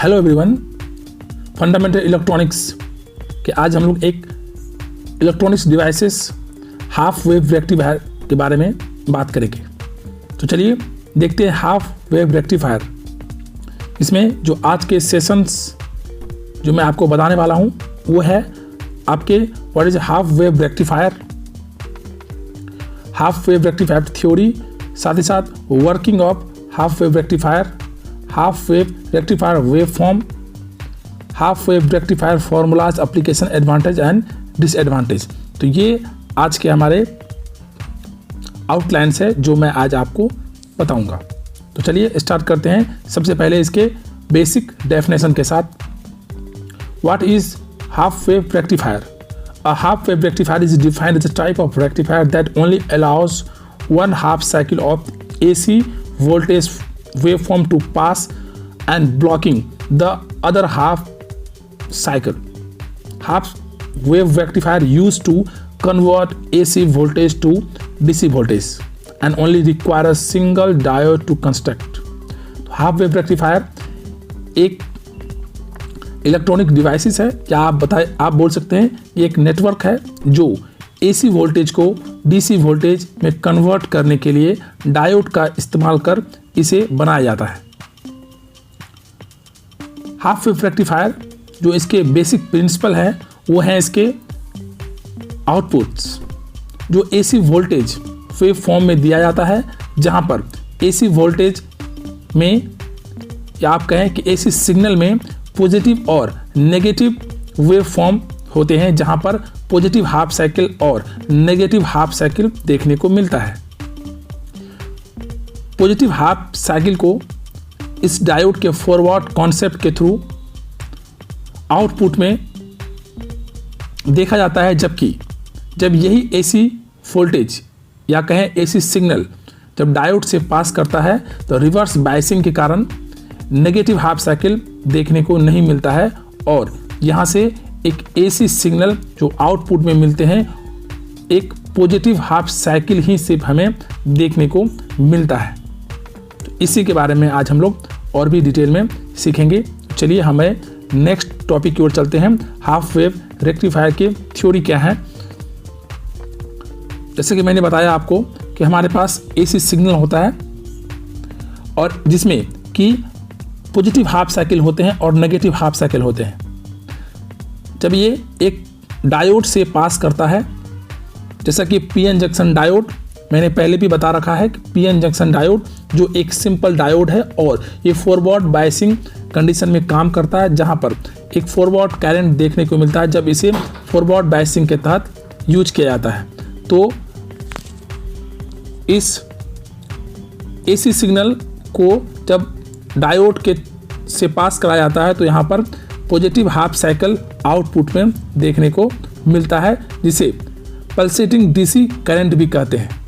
Hello everyone, fundamental electronics के आज हम लोग एक electronics devices half wave rectifier के बारे में बात करेंगे। तो चलिए देखते हैं हाफ वेव रेक्टिफायर। इसमें जो आज के सेशंस जो मैं आपको बताने वाला हूँ वो है आपके what is half wave rectifier, half wave rectifier theory, साथ ही साथ working of half wave rectifier, half wave rectifier wave form, half wave rectifier formulas, application, advantage and disadvantage. तो ये आज के हमारे आउटलाइन्स है जो मैं आज आपको बताऊंगा। तो चलिए स्टार्ट करते हैं। सबसे पहले इसके बेसिक डेफिनेशन के साथ। What is half wave rectifier? A half wave rectifier is defined as a type of rectifier that only allows one half cycle of AC voltage waveform to pass and blocking the other half cycle. Half wave rectifier used to convert AC voltage to DC voltage and only require a single diode to construct. Half wave rectifier एक electronic devices है, क्या आप बोल सकते हैं ये एक network है जो एसी वोल्टेज को डीसी वोल्टेज में कन्वर्ट करने के लिए डायोड का इस्तेमाल कर इसे बनाया जाता है। हाफ वेव रेक्टिफायर जो इसके बेसिक प्रिंसिपल है वो है इसके आउटपुट्स जो एसी वोल्टेज वेव फॉर्म में दिया जाता है, जहां पर एसी वोल्टेज में या आप कहें कि एसी सिग्नल में पॉजिटिव और नेगेटिव वेव फॉर्म होते हैं, जहां पर पॉजिटिव हाफ साइकिल और नेगेटिव हाफ साइकिल देखने को मिलता है। पॉजिटिव हाफ साइकिल को इस डायोड के फॉरवर्ड कॉन्सेप्ट के थ्रू आउटपुट में देखा जाता है, जबकि जब यही एसी वोल्टेज या कहें एसी सिग्नल जब डायोड से पास करता है तो रिवर्स बायसिंग के कारण नेगेटिव हाफ साइकिल देखने को नहीं मिलता है और यहाँ से एक एसी सिग्नल जो आउटपुट में मिलते हैं एक पॉजिटिव हाफ साइकिल ही सिर्फ हमें देखने को मिलता है। तो इसी के बारे में आज हम लोग और भी डिटेल में सीखेंगे। चलिए हमें नेक्स्ट टॉपिक की ओर चलते हैं। हाफ वेव रेक्टिफायर की थ्योरी क्या है? जैसे कि मैंने बताया आपको कि हमारे पास एसी सिग्नल होता है और जिसमें कि पॉजिटिव हाफ साइकिल होते हैं और नेगेटिव हाफ साइकिल होते हैं। जब ये एक डायोड से पास करता है, जैसा कि पीएन जंक्शन डायोड मैंने पहले भी बता रखा है कि पीएन जंक्शन डायोड जो एक सिंपल डायोड है और ये फॉरवर्ड बायसिंग कंडीशन में काम करता है, जहां पर एक फॉरवर्ड करंट देखने को मिलता है जब इसे फॉरवर्ड बायसिंग के तहत यूज किया जाता है। तो इस एसी सिग्नल को जब डायोड के से पास कराया जाता है तो यहाँ पर पॉजिटिव हाफ साइकिल आउटपुट में देखने को मिलता है, जिसे पल्सेटिंग डीसी करंट भी कहते हैं।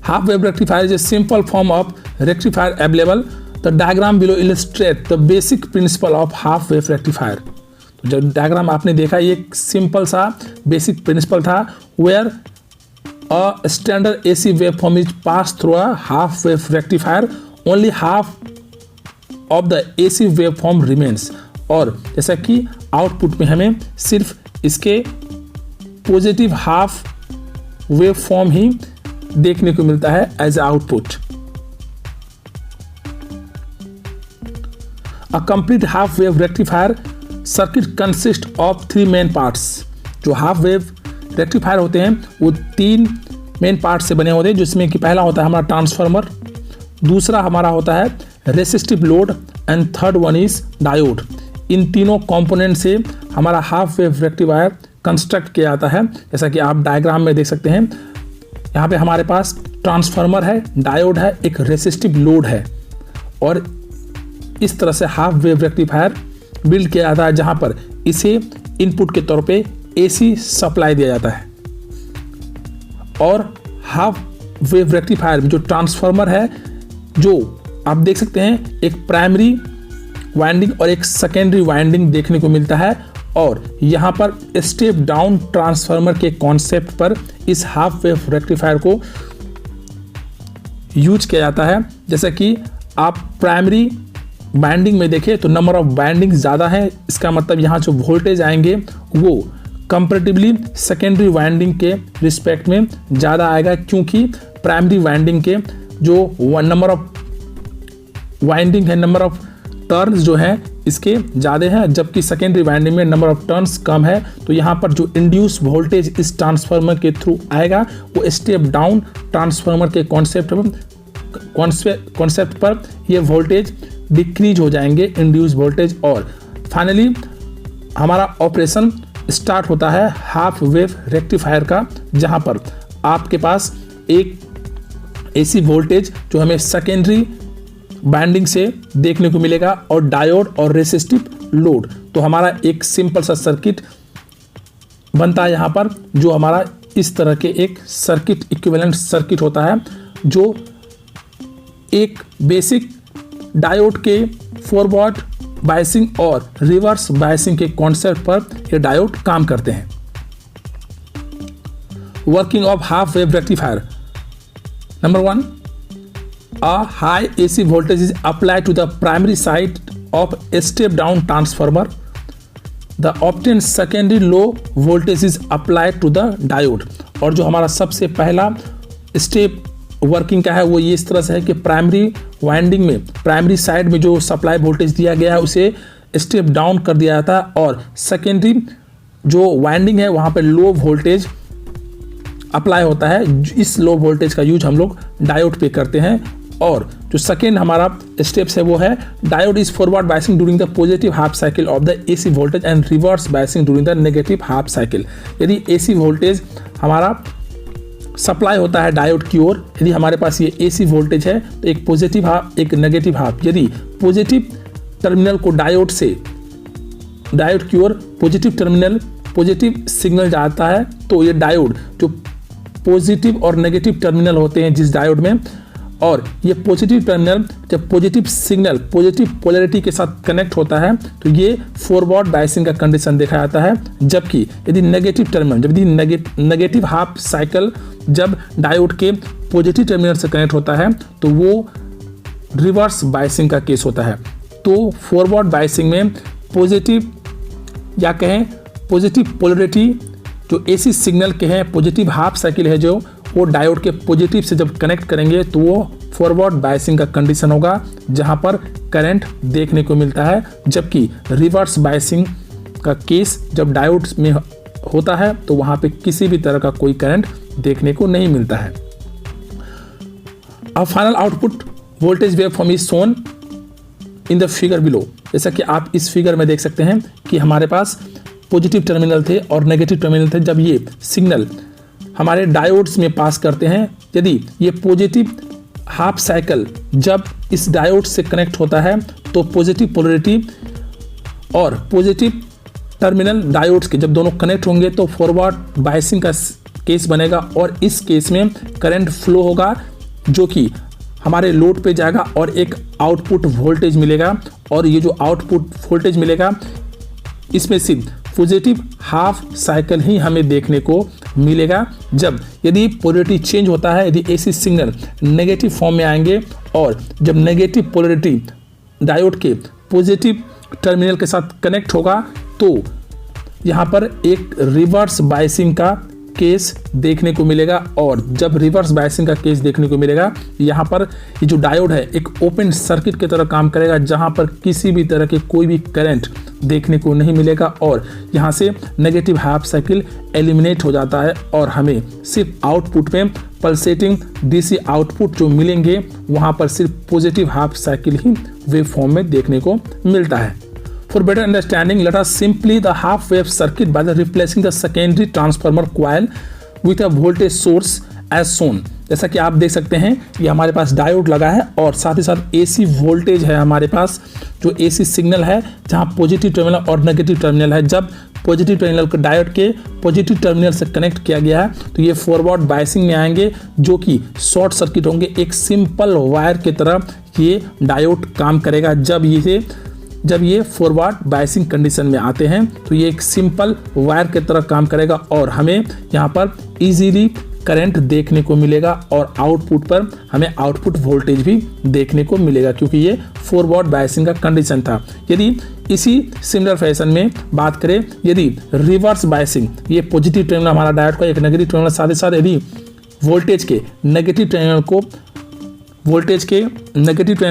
Half wave rectifier is a simple form of rectifier available. The diagram below illustrate the basic principle of half wave rectifier. तो जब डायग्राम आपने देखा ये एक सिंपल सा बेसिक प्रिंसिपल था, where a standard AC waveform is passed through a half wave rectifier, only half of the AC waveform remains। और जैसा कि आउटपुट में हमें सिर्फ इसके पॉजिटिव हाफ वेव फॉर्म ही देखने को मिलता है as output. A complete half wave rectifier circuit consist of 3 main parts. जो हाफ वेव रेक्टिफायर होते हैं वो 3 मेन पार्ट से बने होते हैं, जिसमें कि पहला होता है हमारा ट्रांसफार्मर, दूसरा हमारा होता है resistive load and third one is diode. इन तीनों कंपोनेंट से हमारा हाफ वेव रेक्टिफायर कंस्ट्रक्ट किया जाता है। जैसा कि आप डायग्राम में देख सकते हैं, यहाँ पे हमारे पास ट्रांसफार्मर है, डायोड है, एक रेसिस्टिव लोड है और इस तरह से हाफ वेव रेक्टिफायर बिल्ड किया जाता है, जहाँ पर इसे इनपुट के तौर पे एसी सप्लाई दिया जाता है। और हाफ वेव रेक्टिफायर में जो ट्रांसफार्मर है, जो आप देख सकते हैं एक प्राइमरी वाइंडिंग और एक सेकेंडरी वाइंडिंग देखने को मिलता है और यहाँ पर स्टेप डाउन ट्रांसफार्मर के कॉन्सेप्ट पर इस हाफ वेव रेक्टिफायर को यूज किया जाता है। जैसा कि आप प्राइमरी वाइंडिंग में देखें तो नंबर ऑफ वाइंडिंग ज़्यादा है, इसका मतलब यहाँ जो वोल्टेज आएंगे वो कंपैरेटिवली सेकेंडरी वाइंडिंग के रिस्पेक्ट में ज़्यादा आएगा, क्योंकि प्राइमरी वाइंडिंग के जो नंबर ऑफ वाइंडिंग है, नंबर ऑफ टर्न्स जो है इसके ज़्यादा है, जबकि सेकेंडरी वाइंडिंग में नंबर ऑफ टर्न्स कम है। तो यहाँ पर जो इंड्यूस वोल्टेज इस ट्रांसफार्मर के थ्रू आएगा वो स्टेप डाउन ट्रांसफार्मर के कॉन्सेप्ट पर ये वोल्टेज डिक्रीज हो जाएंगे, इंड्यूस वोल्टेज। और फाइनली हमारा ऑपरेशन स्टार्ट होता है हाफ वेव रेक्टिफायर का, जहाँ पर आपके पास एक एसी वोल्टेज जो हमें सेकेंडरी वाइंडिंग से देखने को मिलेगा और डायोड और रेसिस्टिव लोड। तो हमारा एक सिंपल सा सर्किट बनता है यहाँ पर, जो हमारा इस तरह के एक सर्किट इक्विवेलेंट सर्किट होता है, जो एक बेसिक डायोड के फॉरवर्ड बायसिंग और रिवर्स बायसिंग के कॉन्सेप्ट पर ये डायोड काम करते हैं। Working of half wave rectifier. Number 1, a high AC voltage is applied to the primary side of a step down transformer. The obtained secondary low voltage is applied to the diode. और जो हमारा सबसे पहला step working का है वो ये इस तरह से है कि प्राइमरी वाइंडिंग में, प्राइमरी साइड में जो सप्लाई वोल्टेज दिया गया है उसे स्टेप डाउन कर दिया जाता है, और सेकेंडरी जो वाइंडिंग है वहाँ पे लो वोल्टेज अप्लाई होता है। इस लो वोल्टेज का यूज हम लोग डायोड पे करते हैं। और जो सेकेंड हमारा स्टेप्स है वो है diode is forward biasing during the positive half cycle of the AC voltage and reverse biasing during the negative half cycle. यदि एसी वोल्टेज हमारा सप्लाई होता है डायोड की ओर, यदि हमारे पास ये एसी वोल्टेज है तो एक पॉजिटिव हाफ एक नेगेटिव हाफ, यदि पॉजिटिव टर्मिनल को डायोड की ओर पॉजिटिव सिग्नल जाता है तो ये डायोड जो पॉजिटिव और नेगेटिव टर्मिनल होते हैं जिस डायोड में, और ये पॉजिटिव टर्मिनल जब पॉजिटिव सिग्नल पॉजिटिव पोलैरिटी के साथ कनेक्ट होता है तो ये फॉरवर्ड बायसिंग का कंडीशन देखा जाता है। जबकि यदि negative terminal negative half cycle जब डायोड के पॉजिटिव टर्मिनल से कनेक्ट होता है तो वो रिवर्स बायसिंग का केस होता है। तो फॉरवर्ड बायसिंग में पॉजिटिव या कहें पॉजिटिव पोलैरिटी जो एसी सिग्नल के हैं, पॉजिटिव हाफ साइकिल है जो वो डायोड के पॉजिटिव से जब कनेक्ट करेंगे तो वो फॉरवर्ड बायसिंग का कंडीशन होगा, जहां पर करंट देखने को मिलता है। जबकि रिवर्स बायसिंग का केस जब डायोड में होता है तो वहां पे किसी भी तरह का कोई करंट देखने को नहीं मिलता है। अब final output voltage waveform is shown in the figure below. जैसा कि आप इस फिगर में देख सकते हैं कि हमारे पास पॉजिटिव टर्मिनल थे और नेगेटिव टर्मिनल थे। जब ये सिग्नल हमारे डायोड्स में पास करते हैं, यदि ये पॉजिटिव हाफ साइकिल जब इस डायोड से कनेक्ट होता है तो पॉजिटिव पोलैरिटी और पॉजिटिव टर्मिनल डायोड्स के जब दोनों कनेक्ट होंगे तो फॉरवर्ड बायसिंग का केस बनेगा, और इस केस में करंट फ्लो होगा जो कि हमारे लोड पे जाएगा और एक आउटपुट वोल्टेज मिलेगा। और ये जो आउटपुट वोल्टेज मिलेगा इसमें सिर्फ पॉजिटिव हाफ साइकिल ही हमें देखने को मिलेगा। जब यदि पोलैरिटी चेंज होता है, यदि एसी सिग्नल नेगेटिव फॉर्म में आएंगे और जब नेगेटिव पोलैरिटी डायोड के पॉजिटिव टर्मिनल के साथ कनेक्ट होगा तो यहाँ पर एक रिवर्स बायसिंग का केस देखने को मिलेगा। और जब रिवर्स बायसिंग का केस देखने को मिलेगा, यहाँ पर ये जो डायोड है एक ओपन सर्किट की तरह काम करेगा, जहाँ पर किसी भी तरह के कोई भी करंट देखने को नहीं मिलेगा, और यहाँ से नेगेटिव हाफ साइकिल एलिमिनेट हो जाता है और हमें सिर्फ आउटपुट में पल्सेटिंग डीसी आउटपुट जो मिलेंगे वहाँ पर सिर्फ पॉजिटिव हाफ साइकिल ही वेव फॉर्म में देखने को मिलता है। For better understanding, let us simply the half wave circuit by the replacing the secondary transformer coil with a voltage source as shown। जैसा कि आप देख सकते हैं ये हमारे पास डायोड लगा है और साथ ही साथ एसी वोल्टेज है हमारे पास, जो एसी सिग्नल है जहां पॉजिटिव टर्मिनल और नेगेटिव टर्मिनल है। जब पॉजिटिव टर्मिनल को डायोड के पॉजिटिव टर्मिनल से कनेक्ट किया गया है तो ये फॉरवर्ड बायसिंग में आएंगे जो कि शॉर्ट सर्किट होंगे। एक सिंपल वायर की तरह ये डायोड काम करेगा। जब ये फॉरवर्ड बायसिंग कंडीशन में आते हैं तो ये एक सिंपल वायर की तरह काम करेगा और हमें यहाँ पर इजीली करंट देखने को मिलेगा और आउटपुट पर हमें आउटपुट वोल्टेज भी देखने को मिलेगा, क्योंकि ये फॉरवर्ड बायसिंग का कंडीशन था। यदि इसी सिमिलर फैशन में बात करें, यदि रिवर्स बायसिंग, ये पॉजिटिव टर्मिनल हमारा डायोड का एक नेगेटिव टर्मिनल, साथ ही साथ यदि वोल्टेज के नेगेटिव टर्मिनल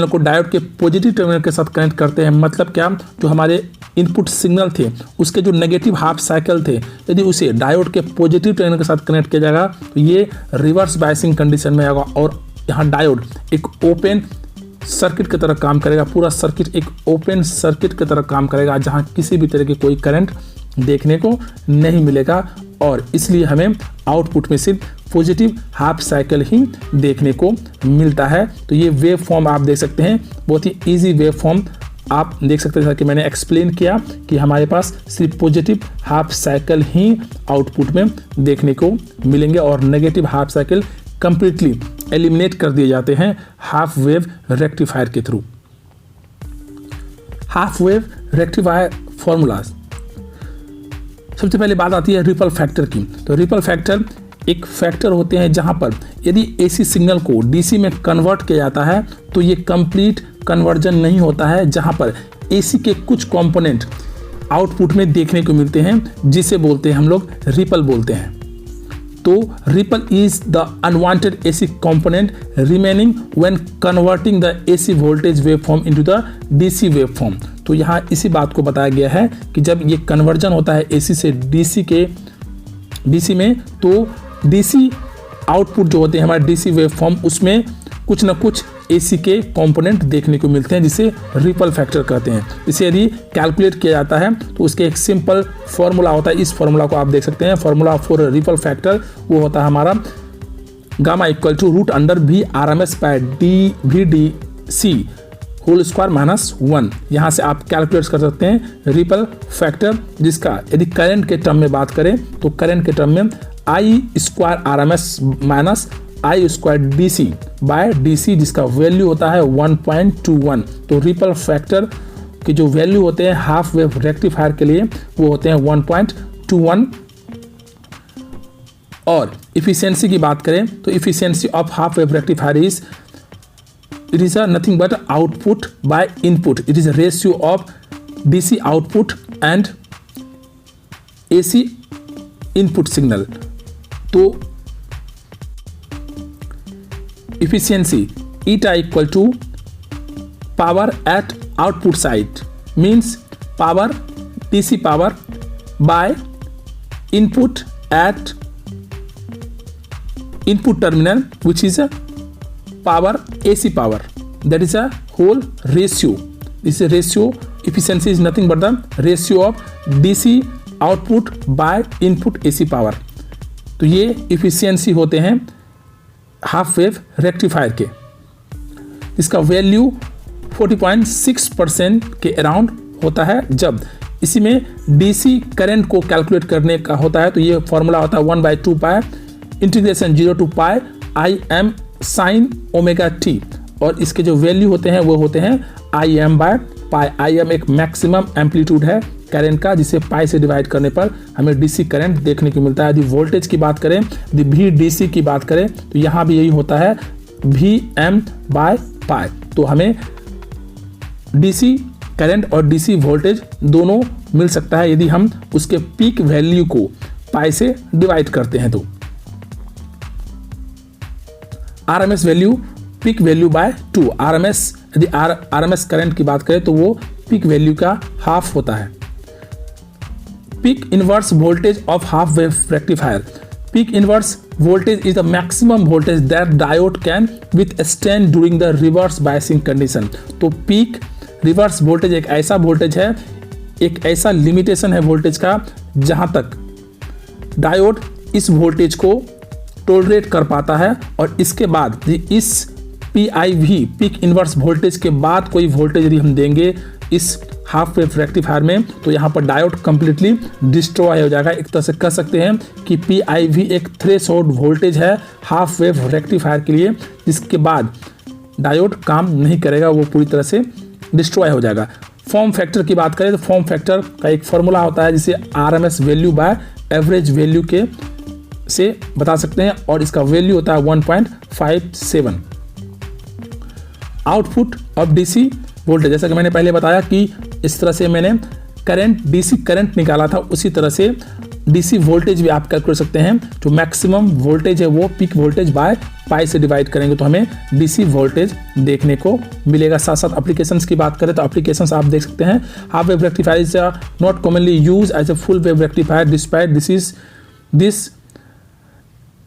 को डायोड के पॉजिटिव टर्मिनल के साथ कनेक्ट करते हैं, मतलब क्या, जो हमारे इनपुट सिग्नल थे उसके जो नेगेटिव हाफ साइकिल थे, यदि उसे डायोड के पॉजिटिव टर्मिनल के साथ कनेक्ट किया जाएगा तो ये रिवर्स बायसिंग कंडीशन में आएगा और यहाँ डायोड एक ओपन सर्किट की तरह काम करेगा। पूरा सर्किट एक ओपन सर्किट की तरह काम करेगा, जहाँ किसी भी तरह की कोई करंट देखने को नहीं मिलेगा और इसलिए हमें आउटपुट में सिर्फ पॉजिटिव हाफ साइकिल ही देखने को मिलता है। तो ये वेव फॉर्म आप देख सकते हैं, बहुत ही इजी वेव फॉर्म आप देख सकते हैं, जैसा कि मैंने एक्सप्लेन किया कि हमारे पास सिर्फ पॉजिटिव हाफ साइकिल ही आउटपुट में देखने को मिलेंगे और negative half cycle completely eliminate कर दिए जाते हैं हाफ वेव रेक्टिफायर के through. Half wave rectifier formulas, सबसे पहले बात आती है रिपल फैक्टर की। तो रिपल फैक्टर एक फैक्टर होते हैं जहां पर यदि एसी सिग्नल को डीसी में कन्वर्ट किया जाता है तो ये कंप्लीट कन्वर्जन नहीं होता है, जहां पर एसी के कुछ कंपोनेंट आउटपुट में देखने को मिलते हैं, जिसे बोलते हैं हम लोग रिपल बोलते हैं। तो ripple is the unwanted AC component remaining when converting the AC voltage waveform into the DC waveform. तो यहाँ इसी बात को बताया गया है कि जब ये कन्वर्जन होता है एसी से डीसी में, तो डीसी आउटपुट जो होते हैं हमारे डीसी वेवफॉर्म, उसमें कुछ ना कुछ एसी के कंपोनेंट देखने को मिलते हैं, जिसे रिपल फैक्टर कहते हैं। इसे यदि कैलकुलेट किया जाता है तो उसके एक सिंपल फॉर्मूला होता है, इस फॉर्मूला को आप देख सकते हैं। फॉर्मूला फॉर रिपल फैक्टर वो होता है हमारा gamma equal to root under V R M S by D V D C whole square minus 1। यहाँ से आप कैलकुलेट कर सकते हैं रिपल फैक्टर, जिसका यदि करंट के टर्म में बात करें तो करंट के टर्म में I square R M S minus I square D C by D C, जिसका वैल्यू होता है 1.21। तो रिपल फैक्टर के जो वैल्यू होते हैं हाफ वेव रेक्टिफायर के लिए वो होते हैं 1.21। और इफिशियंसी की बात करें तो efficiency of half wave rectifier is it is a nothing but output by input. It is a ratio of DC output and AC input signal. तो efficiency eta equal to power at output side means power DC power by input at input terminal, which is a power AC power, that is a whole ratio. This is a ratio. Efficiency is nothing but the ratio of DC output by input AC power. तो ये efficiency होते हैं half wave rectifier के, इसका value 40.6% के around होता है। जब इसी में DC करंट को कैलकुलेट करने का होता है तो ये फॉर्मूला होता है 1/2 पाई integration 0 to pi I am sine omega T, और इसके जो वैल्यू होते हैं वो होते हैं I am by pi. I am एक मैक्सिमम एम्पलीट्यूड है करंट का, जिसे पाई से डिवाइड करने पर हमें डीसी करंट देखने को मिलता है। यदि वोल्टेज की बात करें, यदि वी डीसी की बात करें तो यहाँ भी यही होता है वी एम बाय पाई। तो हमें डीसी करंट और डीसी वोल्टेज दोनों मिल सकता है यदि हम उसके पीक वैल्यू को पाई से डिवाइड करते हैं। तो RMS value peak value by 2। RMS यदि RMS करंट की बात करें तो वो पीक वैल्यू का हाफ होता है। Peak inverse voltage of half wave rectifier. Peak inverse voltage is the maximum voltage that diode can withstand during the reverse biasing condition. तो पीक रिवर्स वोल्टेज एक ऐसा वोल्टेज है, एक ऐसा लिमिटेशन है वोल्टेज का, जहां तक डायोड इस वोल्टेज को टोलरेट कर पाता है, और इसके बाद इस PIV पीक इनवर्स वोल्टेज के बाद कोई वोल्टेज यदि हम देंगे इस हाफ वेव रेक्टिफायर में तो यहाँ पर डायोड कंप्लीटली डिस्ट्रॉय हो जाएगा। एक तरह से कह सकते हैं कि PIV एक थ्रेशोल्ड वोल्टेज है हाफ वेव रेक्टिफायर के लिए, जिसके बाद डायोड काम नहीं करेगा, वो पूरी तरह से डिस्ट्रॉय हो जाएगा। फॉर्म फैक्टर की बात करें तो फॉर्म फैक्टर का एक फॉर्मूला होता है जिसे RMS value by average value के से बता सकते हैं और इसका वैल्यू होता है 1.57। आउटपुट ऑफ डीसी वोल्टेज, जैसा कि मैंने पहले बताया कि इस तरह से मैंने करंट डीसी करंट निकाला था, उसी तरह से डीसी वोल्टेज भी आप कैलकुलेट कर सकते हैं। जो मैक्सिमम वोल्टेज है वो पीक वोल्टेज बाय पाई से डिवाइड करेंगे तो हमें डीसी वोल्टेज देखने को मिलेगा। साथ साथ एप्लीकेशंस की बात करें तो एप्लीकेशंस आप देख सकते हैं। Half wave rectifier is not commonly use as a full wave rectifier despite this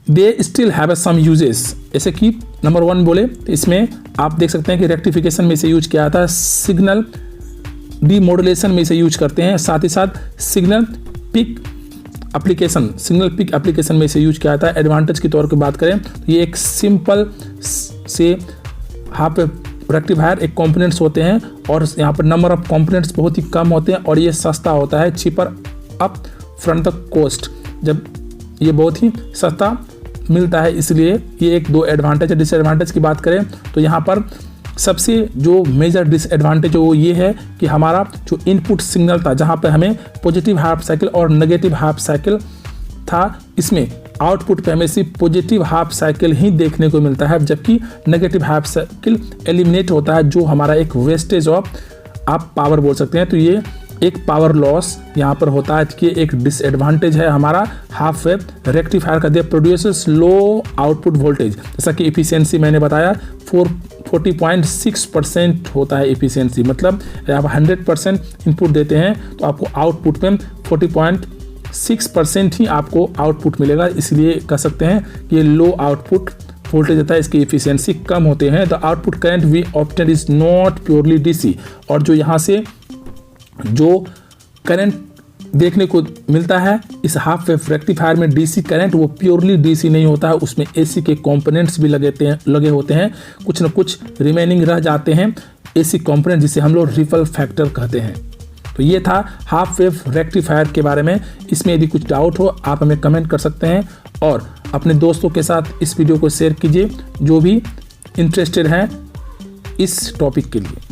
they still have some uses. जैसे कि नंबर 1 बोले तो इसमें आप देख सकते हैं कि रेक्टिफिकेशन में इसे यूज किया जाता है, सिग्नल डीमॉड्यूलेशन में इसे यूज करते हैं, साथ ही साथ सिग्नल पिक एप्लीकेशन में इसे यूज किया जाता है। एडवांटेज के तौर पर बात करें तो ये एक सिंपल से हाफ रेक्टिफायर एक कंपोनेंट्स होते हैं और यहाँ पर नंबर ऑफ कंपोनेंट्स बहुत ही कम होते हैं और ये सस्ता होता है, cheaper up front the cost. जब ये बहुत ही सस्ता मिलता है इसलिए ये एक 2 एडवांटेज है। डिसएडवांटेज की बात करें तो यहाँ पर सबसे जो मेजर डिसएडवांटेज है वो ये है कि हमारा जो इनपुट सिग्नल था, जहाँ पर हमें पॉजिटिव हाफ साइकिल और नेगेटिव हाफ साइकिल था, इसमें आउटपुट पे हमें सिर्फ पॉजिटिव हाफ साइकिल ही देखने को मिलता है, जबकि नेगेटिव हाफ साइकिल एलिमिनेट होता है, जो हमारा एक वेस्टेज ऑफ आप पावर बोल सकते हैं। तो ये एक पावर लॉस यहाँ पर होता है कि एक डिसएडवांटेज है हमारा हाफ वेव रेक्टिफायर का। दे प्रोड्यूसेस लो आउटपुट वोल्टेज, जैसा कि एफिशिएंसी मैंने बताया 40.6% होता है एफिशिएंसी, मतलब आप 100% इनपुट देते हैं तो आपको आउटपुट में 40.6% ही आपको आउटपुट मिलेगा, इसलिए कह सकते हैं कि ये लो आउटपुट वोल्टेज होता है, इसकी एफिशिएंसी कम होते हैं। The output current we obtain is not purely DC, और जो यहाँ से जो करंट देखने को मिलता है इस हाफ वेव रेक्टिफायर में डीसी करंट वो प्योरली डीसी नहीं होता है, उसमें एसी के कंपोनेंट्स भी लगे होते हैं, कुछ न कुछ रिमेनिंग रह जाते हैं एसी कंपोनेंट, जिसे हम लोग रिपल फैक्टर कहते हैं। तो ये था हाफ वेव रेक्टिफायर के बारे में। इसमें यदि कुछ डाउट हो आप हमें कमेंट कर सकते हैं और अपने दोस्तों के साथ इस वीडियो को शेयर कीजिए जो भी इंटरेस्टेड हैं इस टॉपिक के लिए।